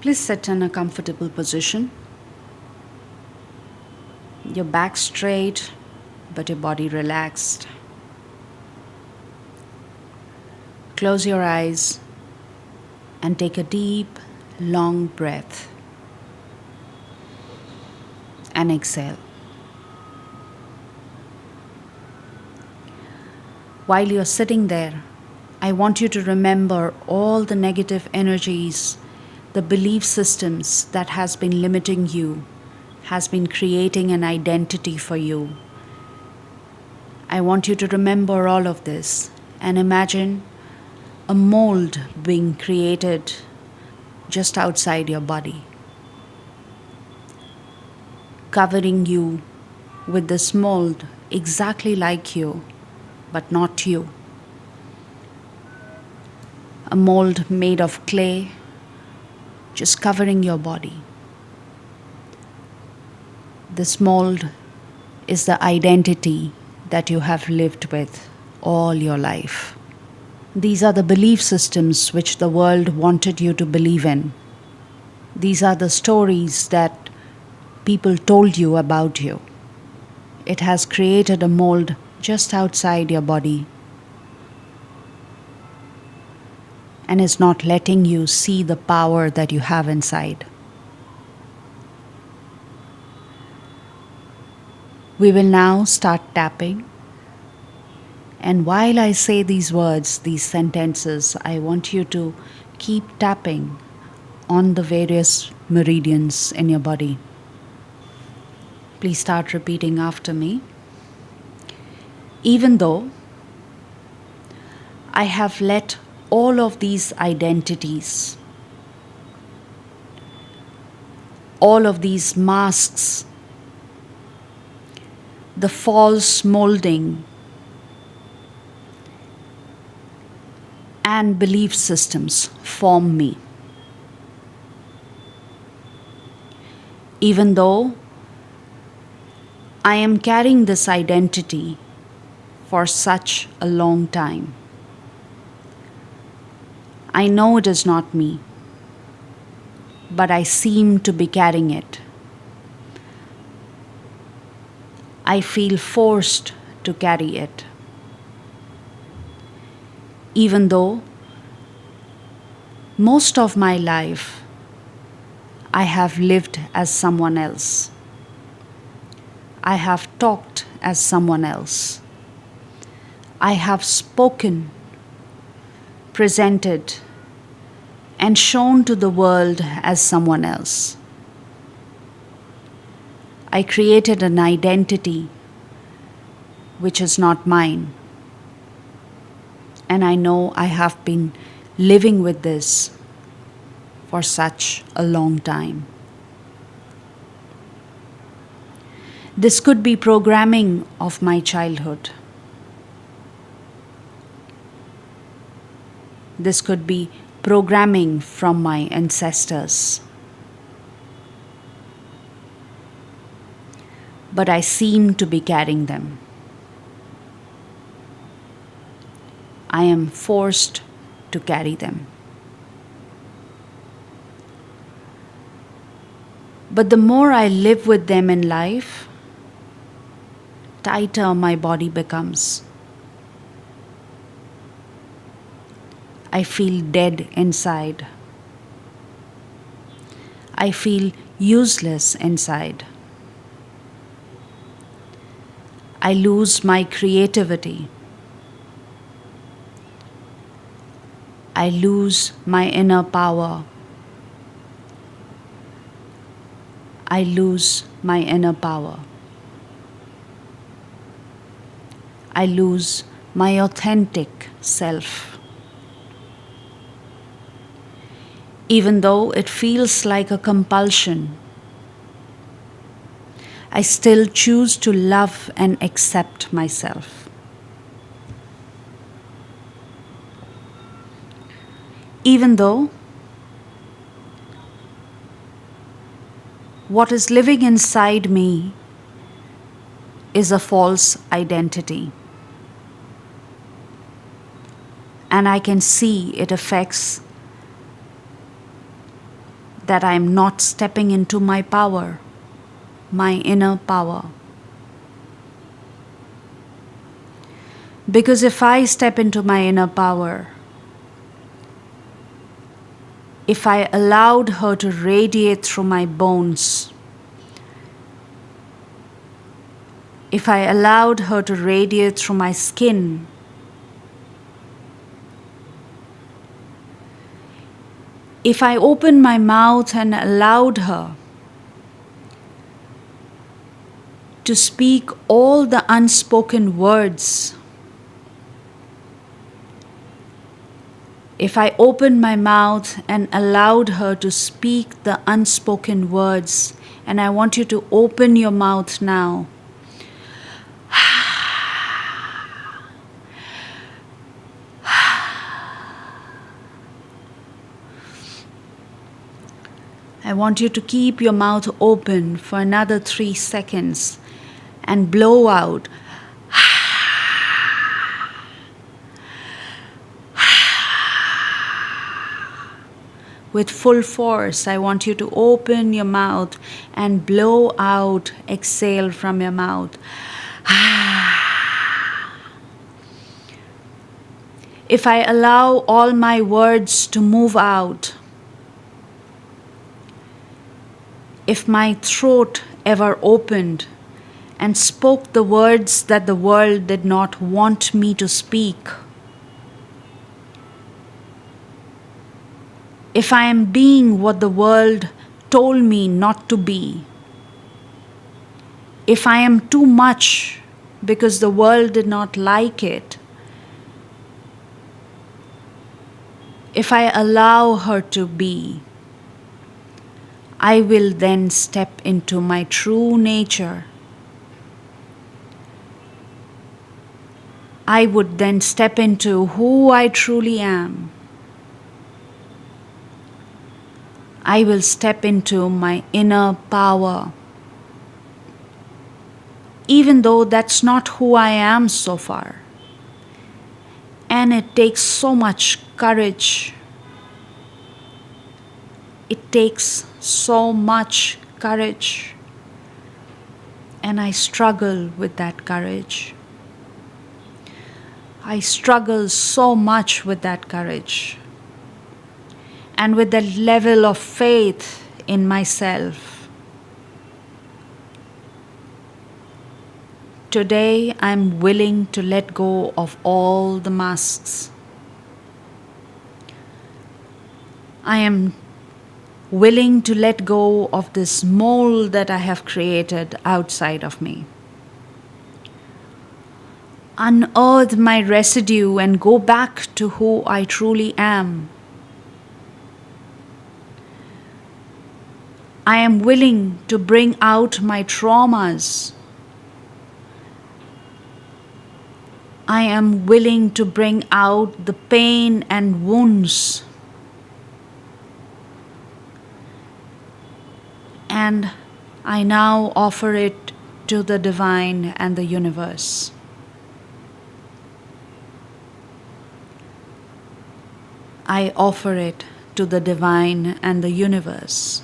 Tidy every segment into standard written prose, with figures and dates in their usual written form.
Please sit in a comfortable position. Your back straight, but your body relaxed. Close your eyes and take a deep, long breath and exhale. While you're sitting there, I want you to remember all the negative energies, the belief systems that has been limiting you, has been creating an identity for you. I want you to remember all of this and imagine a mold being created just outside your body, covering you with this mold exactly like you, but not you. A mold made of clay, just covering your body. This mold is the identity that you have lived with all your life. These are the belief systems which the world wanted you to believe in. These are the stories that people told you about you. It has created a mold just outside your body and is not letting you see the power that you have inside. We will now start tapping. And while I say these words, these sentences, I want you to keep tapping on the various meridians in your body. Please start repeating after me. Even though I have let all of these identities, all of these masks, the false molding and belief systems form me. Even though I am carrying this identity for such a long time, I know it is not me, but I seem to be carrying it. I feel forced to carry it. Even though most of my life I have lived as someone else. I have talked as someone else. I have spoken, presented, and shown to the world as someone else. I created an identity which is not mine. And I know I have been living with this for such a long time. This could be programming of my childhood. This could be programming from my ancestors. But I seem to be carrying them. I am forced to carry them. But the more I live with them in life, tighter my body becomes. I feel dead inside. I feel useless inside. I lose my creativity. I lose my inner power. I lose my inner power. I lose my authentic self. Even though it feels like a compulsion, I still choose to love and accept myself. Even though what is living inside me is a false identity. And I can see it affects that I am not stepping into my power, my inner power. Because if I step into my inner power, if I allowed her to radiate through my bones, if I allowed her to radiate through my skin, if I opened my mouth and allowed her to speak all the unspoken words, if I opened my mouth and allowed her to speak the unspoken words, and I want you to open your mouth now. I want you to keep your mouth open for another 3 seconds and blow out. With full force, I want you to open your mouth and blow out, exhale from your mouth. If I allow all my words to move out, if my throat ever opened and spoke the words that the world did not want me to speak, if I am being what the world told me not to be, if I am too much because the world did not like it, if I allow her to be, I will then step into my true nature. I would then step into who I truly am. I will step into my inner power, even though that's not who I am so far. And it takes so much courage. It takes so much courage. And I struggle with that courage. I struggle so much with that courage. And with that level of faith in myself. Today, I'm willing to let go of all the masks. I am willing to let go of this mold that I have created outside of me. Unearth my residue and go back to who I truly am. I am willing to bring out my traumas. I am willing to bring out the pain and wounds. And I now offer it to the divine and the universe. I offer it to the divine and the universe.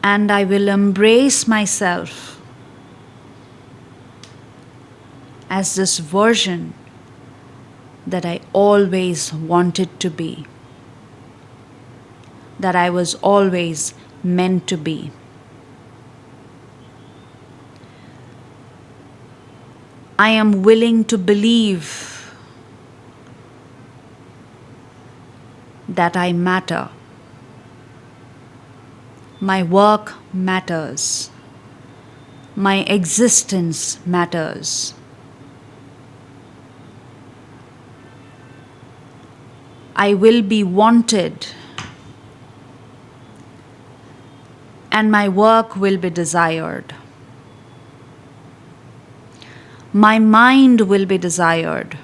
And I will embrace myself as this version that I always wanted to be, that I was always meant to be. I am willing to believe that I matter. My work matters. My existence matters. I will be wanted, and my work will be desired. My mind will be desired.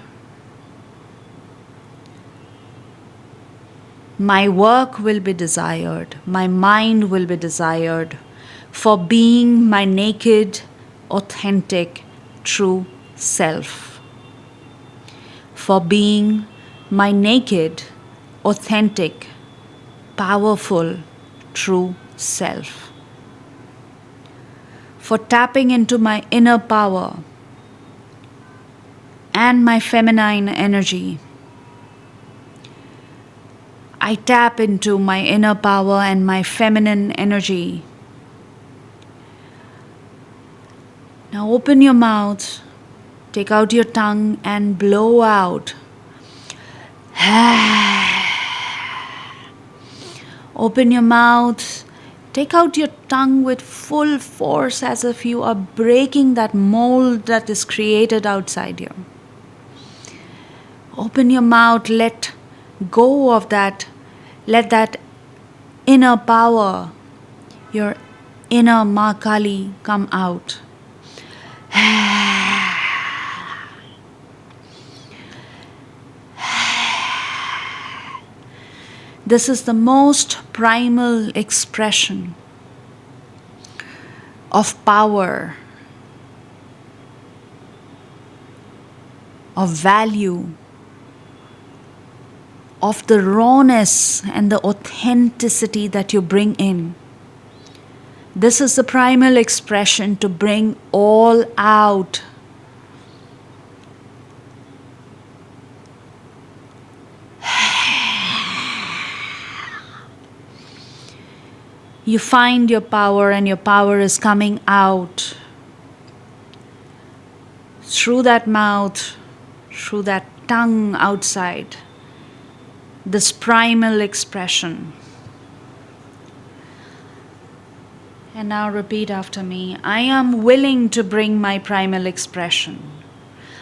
My work will be desired. My mind will be desired for being my naked, authentic, true self. For being my naked, authentic, powerful true self, for tapping into my inner power and my feminine energy. I tap into my inner power and my feminine energy. Now open your mouth, take out your tongue and blow out. Open your mouth, take out your tongue with full force as if you are breaking that mold that is created outside you. Open your mouth, let go of that, let that inner power, your inner Ma Kali come out. This is the most primal expression of power, of value, of the rawness and the authenticity that you bring in. This is the primal expression to bring all out. You find your power and your power is coming out through that mouth, through that tongue outside. This primal expression. And now repeat after me. I am willing to bring my primal expression.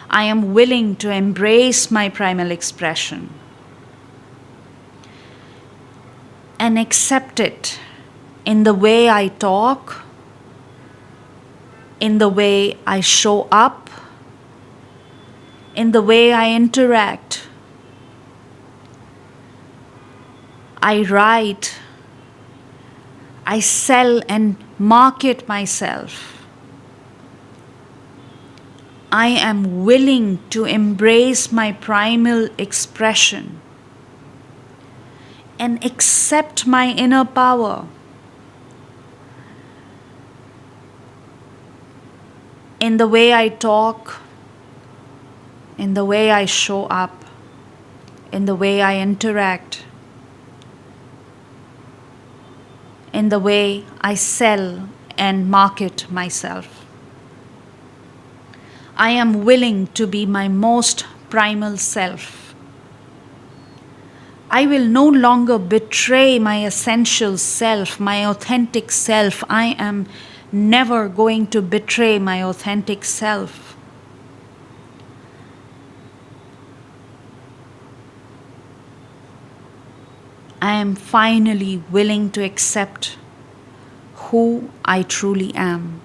I am willing to embrace my primal expression and accept it in the way I talk, in the way I show up, in the way I interact. I write, I sell and market myself. I am willing to embrace my primal expression and accept my inner power. In the way I talk, in the way I show up, in the way I interact, in the way I sell and market myself. I am willing to be my most primal self. I will no longer betray my essential self, my authentic self. I am never going to betray my authentic self. I am finally willing to accept who I truly am.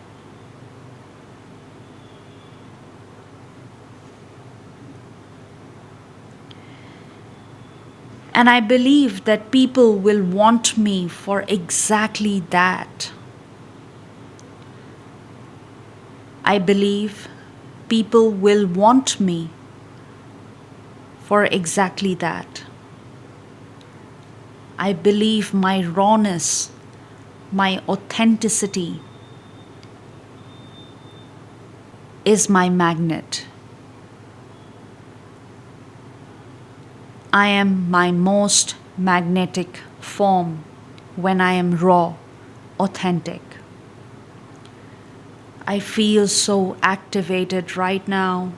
And I believe that people will want me for exactly that. I believe people will want me for exactly that. I believe my rawness, my authenticity is my magnet. I am my most magnetic form when I am raw, authentic. I feel so activated right now.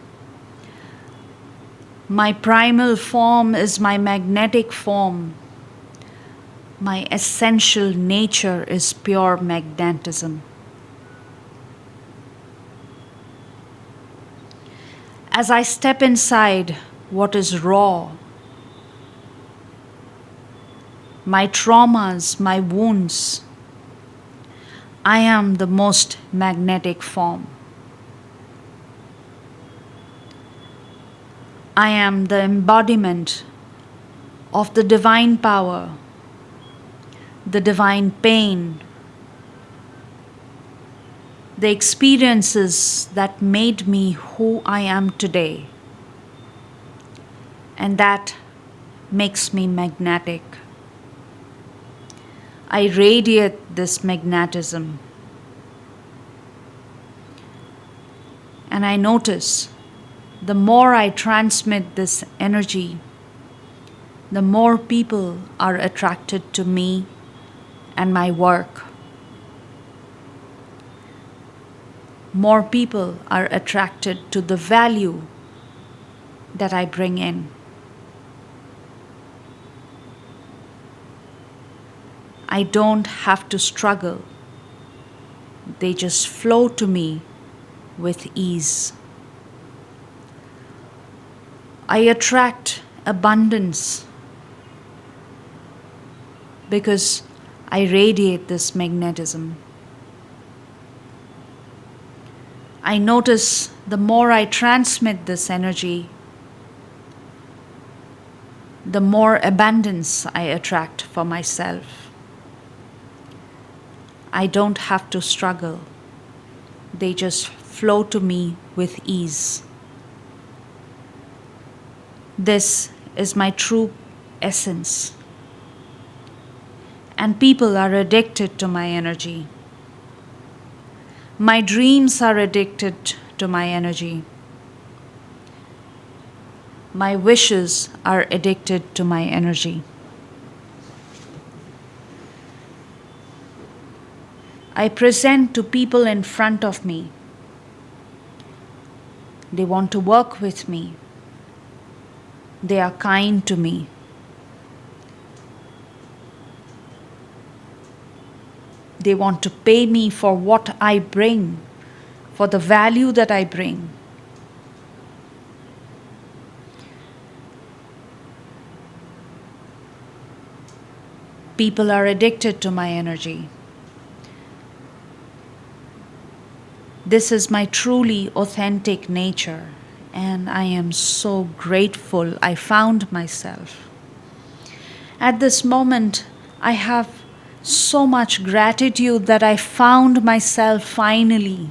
My primal form is my magnetic form. My essential nature is pure magnetism. As I step inside what is raw, my traumas, my wounds, I am the most magnetic form. I am the embodiment of the divine power, the divine pain, the experiences that made me who I am today. And that makes me magnetic. I radiate this magnetism. And I notice the more I transmit this energy, the more people are attracted to me and my work. More people are attracted to the value that I bring in. I don't have to struggle. They just flow to me with ease. I attract abundance because I radiate this magnetism. I notice the more I transmit this energy, the more abundance I attract for myself. I don't have to struggle. They just flow to me with ease. This is my true essence. And people are addicted to my energy. My dreams are addicted to my energy. My wishes are addicted to my energy. I present to people in front of me. They want to work with me. They are kind to me. They want to pay me for what I bring, for the value that I bring. People are addicted to my energy. This is my truly authentic nature, and I am so grateful I found myself. At this moment, I have so much gratitude that I found myself finally.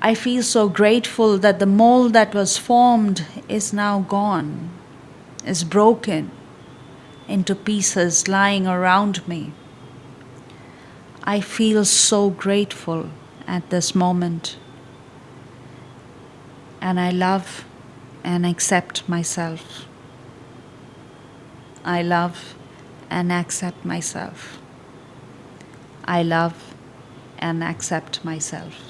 I feel so grateful that the mold that was formed is now gone, is broken into pieces lying around me. I feel so grateful at this moment, and I love and accept myself. I love and accept myself. I love and accept myself.